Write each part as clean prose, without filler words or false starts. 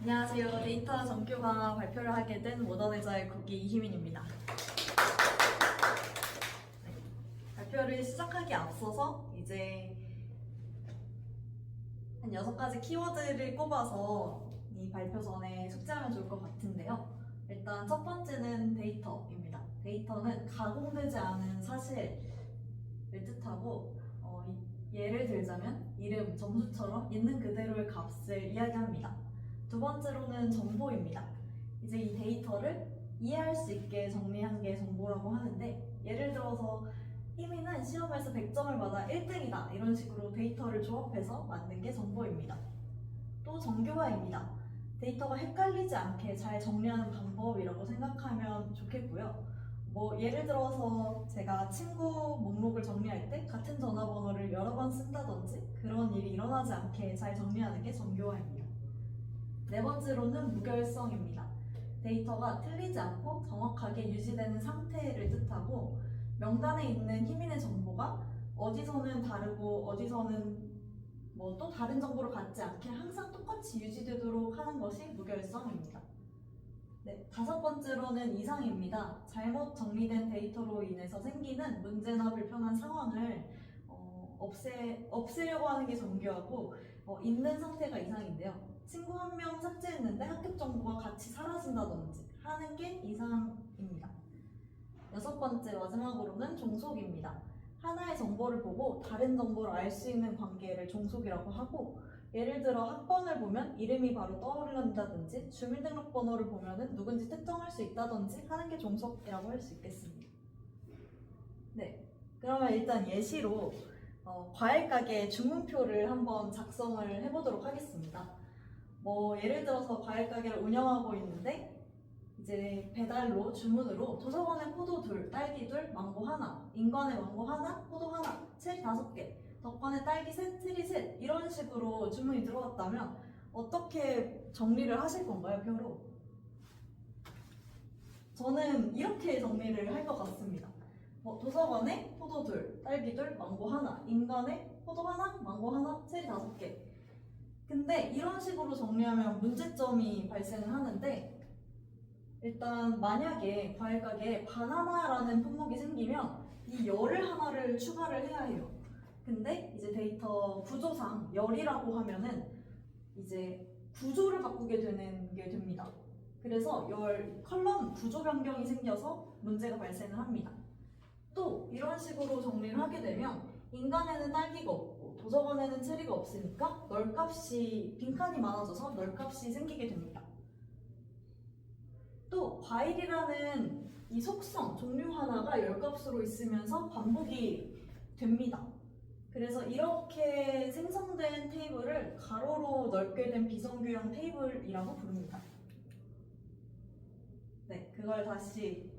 안녕하세요. 데이터 정규화 발표를 하게 된 모던에저의 국기 이희민입니다. 네, 발표를 시작하기 앞서서 이제 한 6가지 키워드를 꼽아서 이 발표 전에 숙지하면 좋을 것 같은데요. 일단 첫 번째는 데이터입니다. 데이터는 가공되지 않은 사실을 뜻하고 예를 들자면 이름, 점수처럼 있는 그대로의 값을 이야기합니다. 두 번째로는 정보입니다. 이제 이 데이터를 이해할 수 있게 정리한 게 정보라고 하는데, 예를 들어서 희민은 시험에서 100점을 받아 1등이다 이런 식으로 데이터를 조합해서 만든 게 정보입니다. 또 정교화입니다. 데이터가 헷갈리지 않게 잘 정리하는 방법이라고 생각하면 좋겠고요. 예를 들어서 제가 친구 목록을 정리할 때 같은 전화번호를 여러 번 쓴다든지 그런 일이 일어나지 않게 잘 정리하는 게 정교화입니다. 네 번째로는 무결성입니다. 데이터가 틀리지 않고 정확하게 유지되는 상태를 뜻하고, 명단에 있는 희민의 정보가 어디서는 다르고 어디서는 또 다른 정보를 갖지 않게 항상 똑같이 유지되도록 하는 것이 무결성입니다. 네, 다섯 번째로는 이상입니다. 잘못 정리된 데이터로 인해서 생기는 문제나 불편한 상황을 없애려고 하는 게 정교하고, 있는 상태가 이상인데요. 친구 한 명 삭제했는데 학교 정보가 같이 사라진다든지 하는 게 이상입니다. 여섯 번째, 마지막으로는 종속입니다. 하나의 정보를 보고 다른 정보를 알 수 있는 관계를 종속이라고 하고, 예를 들어 학번을 보면 이름이 바로 떠오른다든지 주민등록번호를 보면 누군지 특정할 수 있다든지 하는 게 종속이라고 할 수 있겠습니다. 네, 그러면 일단 예시로 과일 가게 주문표를 한번 작성을 해보도록 하겠습니다. 예를 들어서 과일 가게를 운영하고 있는데, 이제 배달로 주문으로 도서관에 포도 2, 딸기 2, 망고 1, 인관에 망고 1, 포도 1, 체리 5개, 덕관에 딸기 3, 체리 3 이런 식으로 주문이 들어왔다면 어떻게 정리를 하실 건가요, 표로? 저는 이렇게 정리를 할 것 같습니다. 도서관에 포도 2, 딸기 2, 망고 1, 인관에 포도 1, 망고 1, 체리 5개. 근데 이런 식으로 정리하면 문제점이 발생을 하는데, 일단 만약에 과일 가게에 바나나라는 품목이 생기면 이 열을 하나를 추가를 해야 해요. 근데 이제 데이터 구조상 열이라고 하면은 이제 구조를 바꾸게 되는 게 됩니다. 그래서 열 컬럼 구조 변경이 생겨서 문제가 발생을 합니다. 또 이런 식으로 정리를 하게 되면 인간에는 딸기가 없고 도서관에는 체리가 없으니까 널값이 빈칸이 많아져서 널값이 생기게 됩니다. 또 과일이라는 이 속성, 종류 하나가 열값으로 있으면서 반복이 됩니다. 그래서 이렇게 생성된 테이블을 가로로 넓게 된 비정규형 테이블이라고 부릅니다. 네, 그걸 다시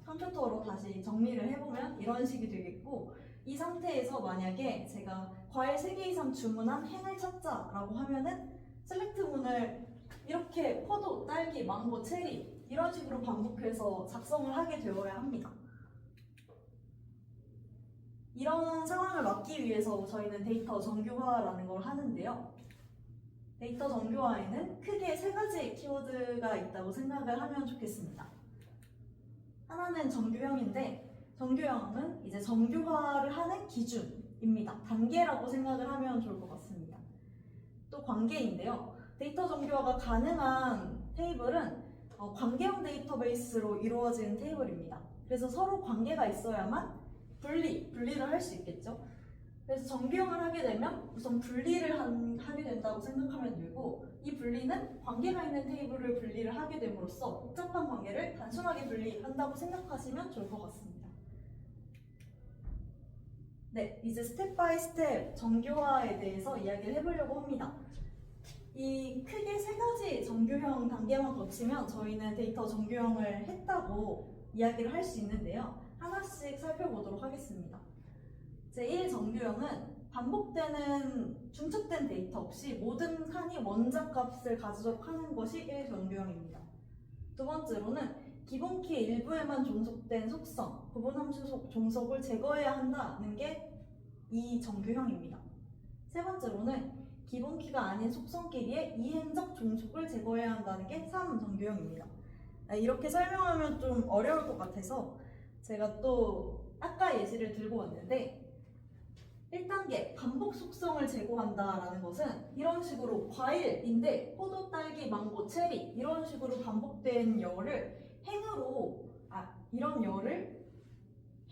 컴퓨터로 다시 정리를 해보면 이런 식이 되겠고, 이 상태에서 만약에 제가 과일 3개 이상 주문한 행을 찾자라고 하면은 셀렉트 문을 이렇게 포도, 딸기, 망고, 체리 이런 식으로 반복해서 작성을 하게 되어야 합니다. 이런 상황을 막기 위해서 저희는 데이터 정규화라는 걸 하는데요. 데이터 정규화에는 크게 3가지 키워드가 있다고 생각을 하면 좋겠습니다. 하나는 정규형인데, 정규형은 이제 정규화를 하는 기준입니다. 단계라고 생각을 하면 좋을 것 같습니다. 또 관계인데요. 데이터 정규화가 가능한 테이블은 관계형 데이터베이스로 이루어진 테이블입니다. 그래서 서로 관계가 있어야만 분리를 할 수 있겠죠. 그래서 정규형을 하게 되면 우선 분리를 하게 된다고 생각하면 되고, 이 분리는 관계가 있는 테이블을 분리를 하게 됨으로써 복잡한 관계를 단순하게 분리한다고 생각하시면 좋을 것 같습니다. 네, 이제 스텝 바이 스텝 정규화에 대해서 이야기를 해보려고 합니다. 이 크게 3가지 정규형 단계만 거치면 저희는 데이터 정규형을 했다고 이야기를 할 수 있는데요. 하나씩 살펴보도록 하겠습니다. 제1 정규형은 반복되는 중첩된 데이터 없이 모든 칸이 원작 값을 가지도록 하는 것이 1 정규형입니다. 두 번째로는 기본키 일부에만 종속된 속성, 부분함수 종속을 제거해야 한다는 게 2 정규형입니다. 세 번째로는 기본 키가 아닌 속성끼리의 이행적 종속을 제거해야 한다는 게 3정규형입니다. 이렇게 설명하면 좀 어려울 것 같아서 제가 또 아까 예시를 들고 왔는데 1단계 반복 속성을 제거한다라는 것은 이런 식으로 과일인데 포도, 딸기, 망고, 체리 이런 식으로 반복된 열을 이런 열을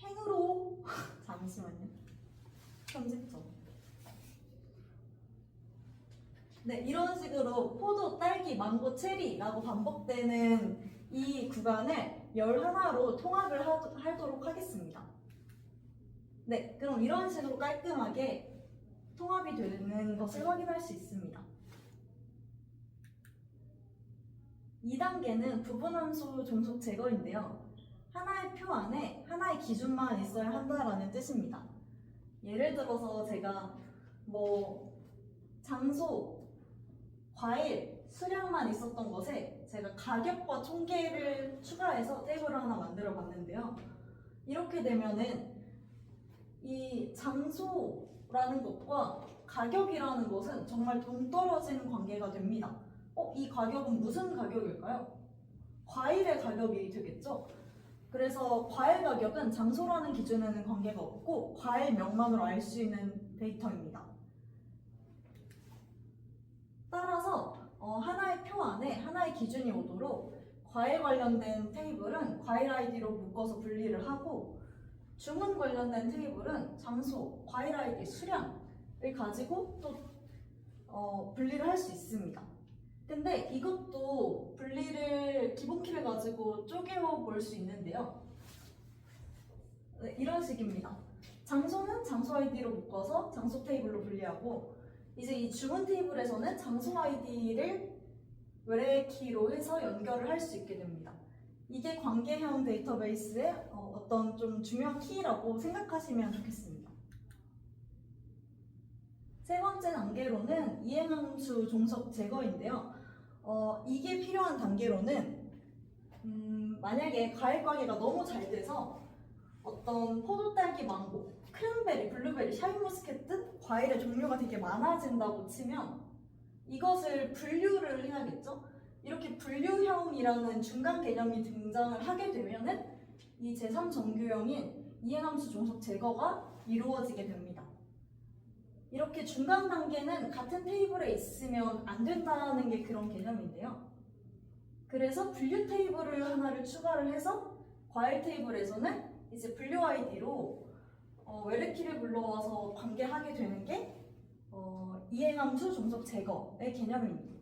행으로 잠시만요. 편집점. 네, 이런 식으로 포도, 딸기, 망고, 체리라고 반복되는 이 구간을 열 하나로 통합을 하도록 하겠습니다. 네, 그럼 이런 식으로 깔끔하게 통합이 되는 것을 확인할 수 있습니다. 2단계는 부분함수 종속 제거인데요. 하나의 표 안에 하나의 기준만 있어야 한다라는 뜻입니다. 예를 들어서 제가 장소, 과일, 수량만 있었던 것에 제가 가격과 총계를 추가해서 테이블을 하나 만들어 봤는데요. 이렇게 되면은 이 장소라는 것과 가격이라는 것은 정말 동떨어진 관계가 됩니다. 이 가격은 무슨 가격일까요? 과일의 가격이 되겠죠? 그래서 과일 가격은 장소라는 기준에는 관계가 없고 과일명만으로 알 수 있는 데이터입니다. 따라서 하나의 표 안에 하나의 기준이 오도록 과일 관련된 테이블은 과일 아이디로 묶어서 분리를 하고 주문 관련된 테이블은 장소, 과일 아이디, 수량을 가지고 또 분리를 할 수 있습니다. 근데 이것도 분리를 기본 키를 가지고 쪼개어 볼 수 있는데요. 네, 이런 식입니다. 장소는 장소 아이디로 묶어서 장소 테이블로 분리하고 이제 이 주문 테이블에서는 장소 아이디를 외래키로 해서 연결을 할 수 있게 됩니다. 이게 관계형 데이터베이스의 어떤 좀 중요한 키라고 생각하시면 좋겠습니다. 세 번째 단계로는 이행함수 종속 제거인데요. 이게 필요한 단계로는 만약에 과일 가게가 너무 잘 돼서 어떤 포도, 딸기, 망고, 크랜베리, 블루베리, 샤인머스켓 등 과일의 종류가 되게 많아진다고 치면 이것을 분류를 해야겠죠? 이렇게 분류형이라는 중간 개념이 등장을 하게 되면은 이 제3정규형인 이행함수 종속 제거가 이루어지게 됩니다. 이렇게 중간 단계는 같은 테이블에 있으면 안 된다는 게 그런 개념인데요. 그래서 분류 테이블을 하나를 추가를 해서 과일 테이블에서는 이제 분류 아이디로 외래키를 불러와서 관계하게 되는 게 이행함수 종속 제거의 개념입니다.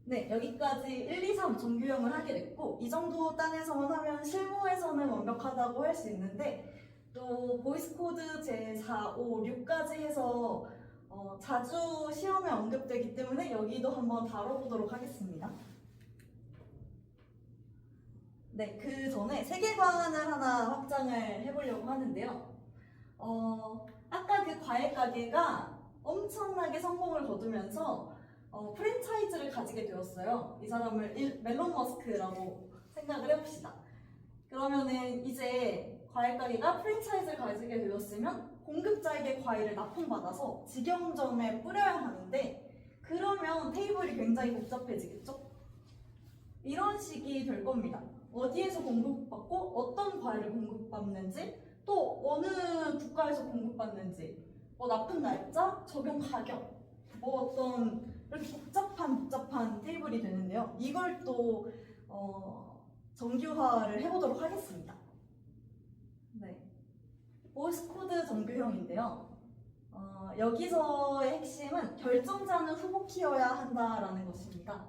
네, 여기까지 1, 2, 3 정규형을 하게 됐고 이 정도 단에서만 하면 실무에서는 완벽하다고 할 수 있는데 또 보이스코드 제4, 5, 6까지 해서 자주 시험에 언급되기 때문에 여기도 한번 다뤄보도록 하겠습니다. 네, 그 전에 세계관을 하나 확장을 해보려고 하는데요. 아까 그 과일 가게가 엄청나게 성공을 거두면서 프랜차이즈를 가지게 되었어요. 이 사람을 멜론 머스크라고 생각을 해봅시다. 그러면은 이제 과일 가게가 프랜차이즈를 가지게 되었으면 공급자에게 과일을 납품받아서 직영점에 뿌려야 하는데 그러면 테이블이 굉장히 복잡해지겠죠? 이런 식이 될 겁니다. 어디에서 공급받고 어떤 과일을 공급받는지 또 어느 국가에서 공급받는지 납품 날짜, 적용 가격 어떤 이렇게 복잡한 테이블이 되는데요. 이걸 또 정규화를 해보도록 하겠습니다. 네, 보이스코드 정규형인데요. 여기서의 핵심은 결정자는 후보키여야 한다라는 것입니다.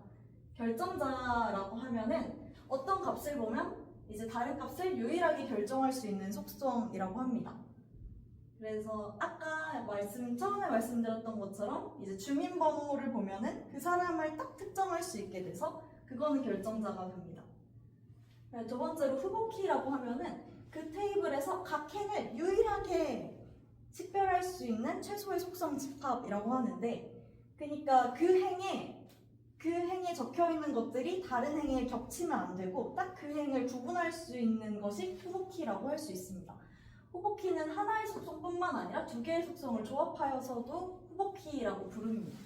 결정자라고 하면은 어떤 값을 보면 이제 다른 값을 유일하게 결정할 수 있는 속성이라고 합니다. 그래서 아까 처음에 말씀드렸던 것처럼 이제 주민번호를 보면은 그 사람을 딱 특정할 수 있게 돼서 그거는 결정자가 됩니다. 두 번째로 후보키라고 하면은 그 테이블에서 각 행을 유일하게 식별할 수 있는 최소의 속성 집합이라고 하는데 그러니까 그 행에 적혀 있는 것들이 다른 행에 겹치면 안 되고 딱 그 행을 구분할 수 있는 것이 후보키라고 할 수 있습니다. 후보키는 하나의 속성뿐만 아니라 두 개의 속성을 조합하여서도 후보키라고 부릅니다.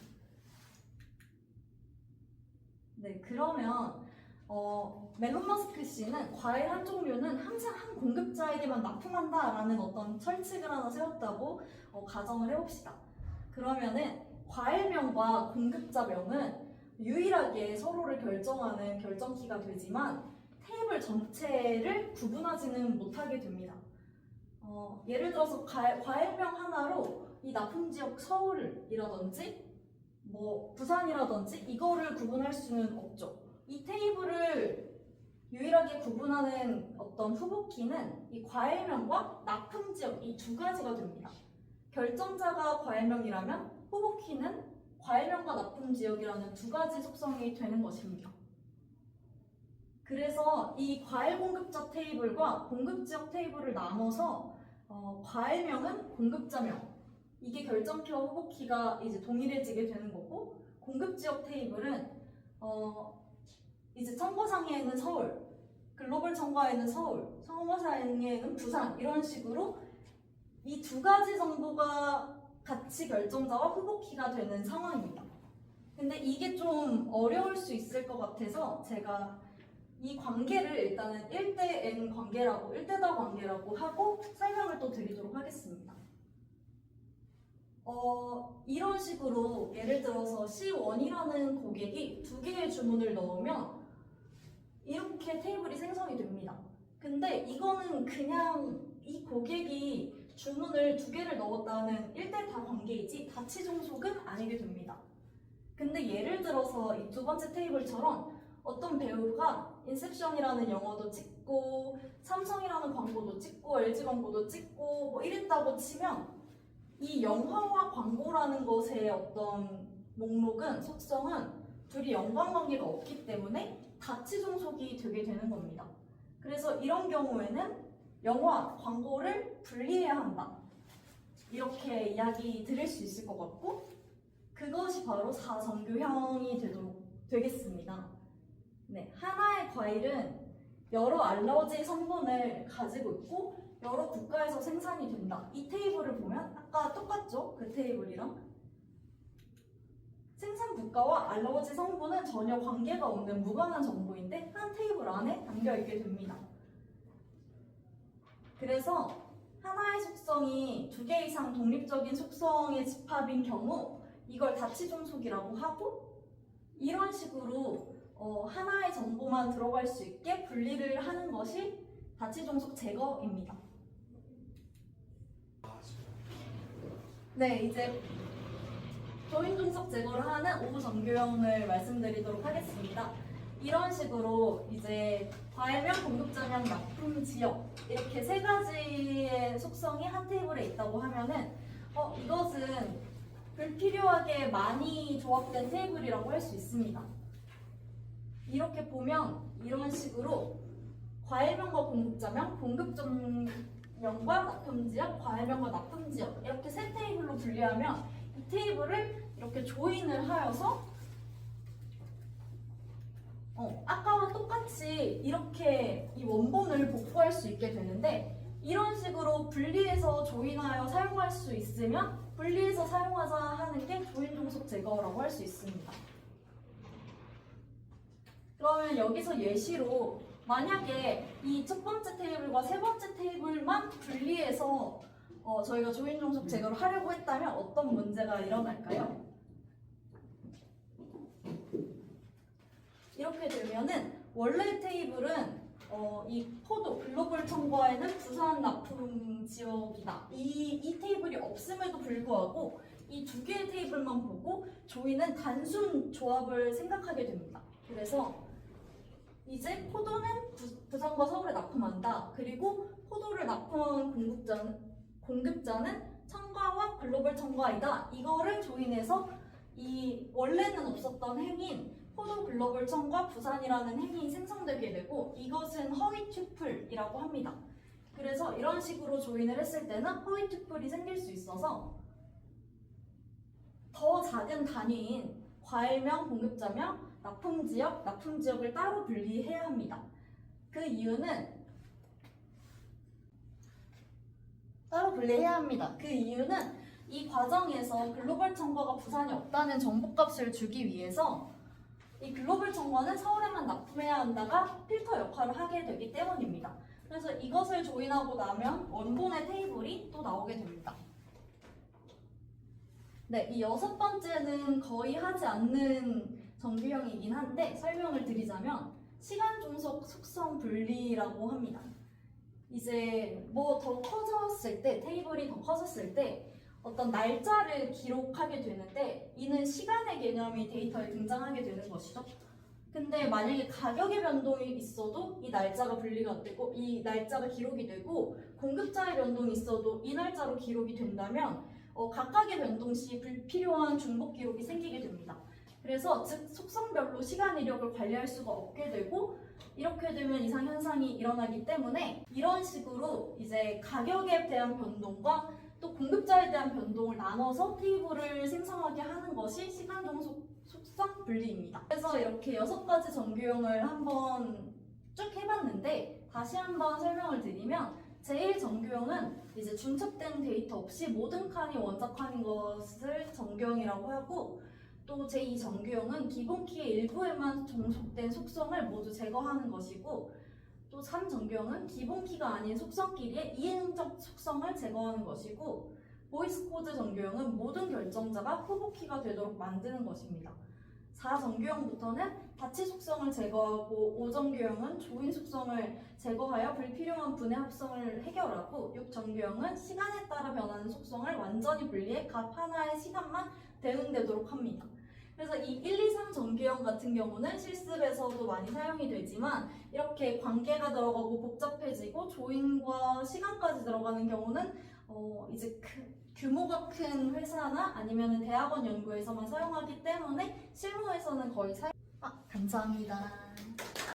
네, 그러면 멜론 머스크 씨는 과일 한 종류는 항상 한 공급자에게만 납품한다라는 어떤 철칙을 하나 세웠다고 가정을 해봅시다. 그러면은 과일명과 공급자명은 유일하게 서로를 결정하는 결정키가 되지만 테이블 전체를 구분하지는 못하게 됩니다. 예를 들어서 과일명 하나로 이 납품지역 서울이라든지 부산이라든지 이거를 구분할 수는 없죠. 이 테이블을 유일하게 구분하는 어떤 후보키는 이 과일명과 납품지역 이 두 가지가 됩니다. 결정자가 과일명이라면 후보키는 과일명과 납품지역이라는 두 가지 속성이 되는 것입니다. 그래서 이 과일 공급자 테이블과 공급지역 테이블을 나눠서 과일명은 공급자명, 이게 결정키와 후보키가 이제 동일해지게 되는 거고, 공급지역 테이블은 이제 청거상에는 서울, 글로벌 청과에는 서울, 청거상에는 부산, 이런 식으로 이 두 가지 정도가 같이 결정자와 후보키가 되는 상황입니다. 근데 이게 좀 어려울 수 있을 것 같아서 제가 이 관계를 일단은 1대 관계라고, 1대다 관계라고 하고 설명을 또 드리도록 하겠습니다. 이런 식으로 예를 들어서 C1이라는 고객이 두 개의 주문을 넣으면 이렇게 테이블이 생성이 됩니다. 근데 이거는 그냥 이 고객이 주문을 두 개를 넣었다는 1대4 관계이지 다치 종속은 아니게 됩니다. 근데 예를 들어서 이 두 번째 테이블처럼 어떤 배우가 인셉션이라는 영화도 찍고 삼성이라는 광고도 찍고 LG 광고도 찍고 이랬다고 치면 이 영화와 광고라는 것의 어떤 목록은, 속성은 둘이 연관관계가 없기 때문에 다치 종속이 되게 되는 겁니다. 그래서 이런 경우에는 영화, 광고를 분리해야 한다, 이렇게 이야기 드릴 수 있을 것 같고, 그것이 바로 사정교형이 되겠습니다. 네, 하나의 과일은 여러 알러지 성분을 가지고 있고 여러 국가에서 생산이 된다. 이 테이블을 보면 아까 똑같죠? 그 테이블이랑 생산 국가와 알러지 성분은 전혀 관계가 없는 무관한 정보인데 한 테이블 안에 담겨 있게 됩니다. 그래서 하나의 속성이 두 개 이상 독립적인 속성의 집합인 경우 이걸 다치종속이라고 하고, 이런 식으로 하나의 정보만 들어갈 수 있게 분리를 하는 것이 다치종속 제거입니다. 네, 이제 조인종속 제거를 하는 오부 정교형을 말씀드리도록 하겠습니다. 이런 식으로 이제 과일명, 공급자명, 납품 지역 이렇게 세 가지의 속성이 한 테이블에 있다고 하면은 이것은 불필요하게 많이 조합된 테이블이라고 할 수 있습니다. 이렇게 보면 이런 식으로 과일명과 공급자명, 공급자명과 납품지역, 과일명과 납품지역 이렇게 세 테이블로 분리하면 이 테이블을 이렇게 조인을 하여서 아까와 똑같이 이렇게 이 원본을 복구할 수 있게 되는데, 이런 식으로 분리해서 조인하여 사용할 수 있으면 분리해서 사용하자 하는 게 조인종속 제거라고 할 수 있습니다. 그러면 여기서 예시로 만약에 이 첫 번째 테이블과 세 번째 테이블만 분리해서 저희가 조인종속 제거를 하려고 했다면 어떤 문제가 일어날까요? 이렇게 되면은 원래 테이블은 이 포도 글로벌 청과에는 부산 납품 지역이다. 이 테이블이 없음에도 불구하고 이 두 개의 테이블만 보고 조이는 단순 조합을 생각하게 됩니다. 그래서 이제 포도는 부산과 서울에 납품한다. 그리고 포도를 납품한 공급자는 청과와 글로벌 청과이다. 이거를 조인해서 이 원래는 없었던 행인 포도 글로벌 청과 부산이라는 행이 생성되게 되고, 이것은 허위 튜플이라고 합니다. 그래서 이런 식으로 조인을 했을 때는 허위 튜플이 생길 수 있어서 더 작은 단위인 과일명, 공급자명, 납품지역, 납품지역을 따로 분리해야 합니다. 그 이유는 따로 분리해야 합니다. 그 이유는 이 과정에서 글로벌 청구가 부산이 없다는 정보값을 주기 위해서 이 글로벌 청구는 서울에만 납품해야 한다가 필터 역할을 하게 되기 때문입니다. 그래서 이것을 조인하고 나면 원본의 테이블이 또 나오게 됩니다. 네, 이 6번째는 거의 하지 않는 정규형이긴 한데 설명을 드리자면 시간 종속 속성 분리라고 합니다. 이제 뭐 더 커졌을 때, 테이블이 더 커졌을 때 어떤 날짜를 기록하게 되는데 이는 시간의 개념이 데이터에 등장하게 되는 것이죠. 근데 만약에 가격의 변동이 있어도 이 날짜가 분리가 되고 이 날짜가 기록이 되고 공급자의 변동이 있어도 이 날짜로 기록이 된다면 각각의 변동 시 불필요한 중복 기록이 생기게 됩니다. 그래서 즉 속성별로 시간 이력을 관리할 수가 없게 되고 이렇게 되면 이상 현상이 일어나기 때문에 이런 식으로 이제 가격에 대한 변동과 또 공급자에 대한 변동을 나눠서 테이블을 생성하게 하는 것이 시간 종속 속성 분리입니다. 그래서 이렇게 6가지 정규형을 한번 쭉 해봤는데 다시 한번 설명을 드리면 제1 정규형은 이제 중첩된 데이터 없이 모든 칸이 원작 칸인 것을 정규형이라고 하고 또 제2 정규형은 기본 키의 일부에만 종속된 속성을 모두 제거하는 것이고 또 3 정규형은 기본 키가 아닌 속성끼리의 이행적 속성을 제거하는 것이고 보이스 코드 정규형은 모든 결정자가 후보 키가 되도록 만드는 것입니다. 4 정규형부터는 다치 속성을 제거하고 5 정규형은 조인 속성을 제거하여 불필요한 분해 합성을 해결하고 6 정규형은 시간에 따라 변하는 속성을 완전히 분리해 각 하나의 시간만 대응되도록 합니다. 그래서 이 1, 2, 3 정규형 같은 경우는 실습에서도 많이 사용이 되지만 이렇게 관계가 들어가고 복잡해지고 조인과 시간까지 들어가는 경우는 이제 규모가 큰 회사나 아니면 대학원 연구에서만 사용하기 때문에 실무에서는 거의 감사합니다.